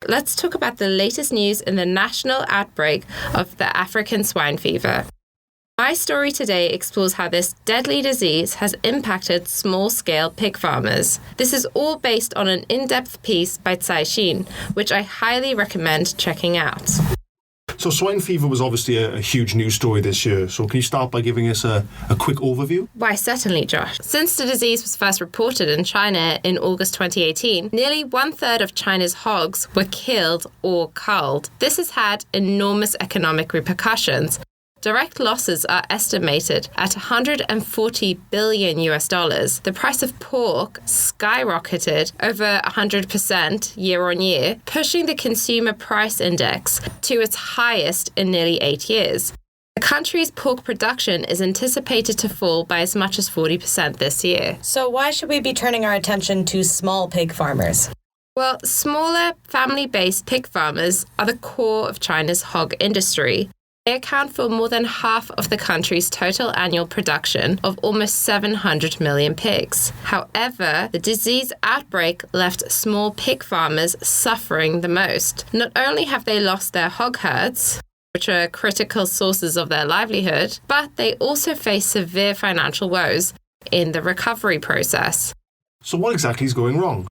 let's talk about the latest news in the national outbreak of the African swine fever. My story today explores how this deadly disease has impacted small-scale pig farmers. This is all based on an in-depth piece by Caixin, which I highly recommend checking out. So swine fever was obviously a huge news story this year. So can you start by giving us a quick overview? Why, certainly, Josh. Since the disease was first reported in China in August 2018, nearly 1/3 of China's hogs were killed or culled. This has had enormous economic repercussions. Direct losses are estimated at $140 billion. The price of pork skyrocketed over 100% year on year, pushing the consumer price index to its highest in nearly 8 years. The country's pork production is anticipated to fall by as much as 40% this year. So why should we be turning our attention to small pig farmers? Well, smaller family-based pig farmers are the core of China's hog industry. They account for more than half of the country's total annual production of almost 700 million pigs. However, the disease outbreak left small pig farmers suffering the most. Not only have they lost their hog herds, which are critical sources of their livelihood, but they also face severe financial woes in the recovery process. So what exactly is going wrong?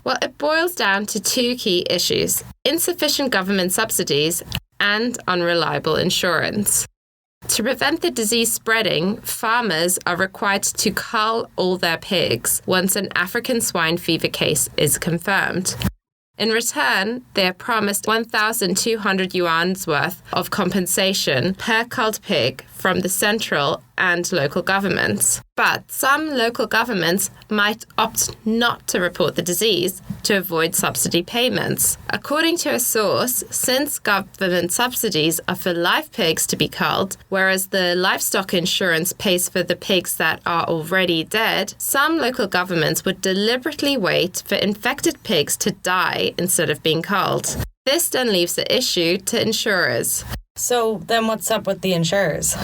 Well, it boils down to two key issues: insufficient government subsidies and unreliable insurance. To prevent the disease spreading, farmers are required to cull all their pigs once an African swine fever case is confirmed. In return, they are promised 1,200 yuan's worth of compensation per culled pig from the central and local governments. But some local governments might opt not to report the disease to avoid subsidy payments. According to a source, since government subsidies are for live pigs to be culled, whereas the livestock insurance pays for the pigs that are already dead, some local governments would deliberately wait for infected pigs to die instead of being culled. This then leaves the issue to insurers. So then what's up with the insurers?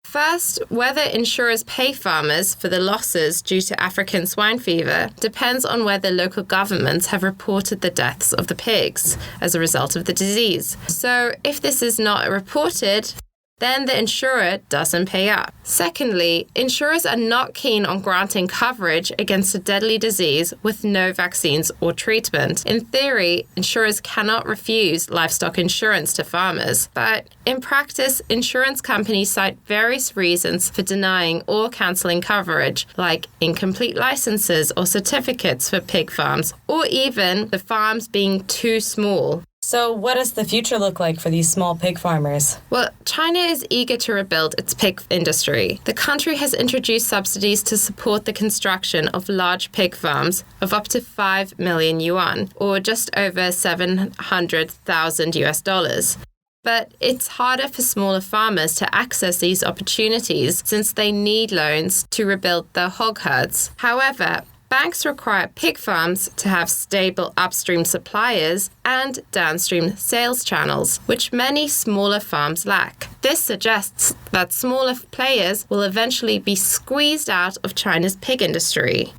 First, whether insurers pay farmers for the losses due to African swine fever depends on whether local governments have reported the deaths of the pigs as a result of the disease. So if this is not reported, then the insurer doesn't pay up. Secondly, insurers are not keen on granting coverage against a deadly disease with no vaccines or treatment. In theory, insurers cannot refuse livestock insurance to farmers, but in practice, insurance companies cite various reasons for denying or cancelling coverage, like incomplete licenses or certificates for pig farms, or even the farms being too small. So what does the future look like for these small pig farmers? Well, China is eager to rebuild its pig industry. The country has introduced subsidies to support the construction of large pig farms of up to 5 million yuan, or just over $700,000. But it's harder for smaller farmers to access these opportunities since they need loans to rebuild their hog herds. However, banks require pig farms to have stable upstream suppliers and downstream sales channels, which many smaller farms lack. This suggests that smaller players will eventually be squeezed out of China's pig industry.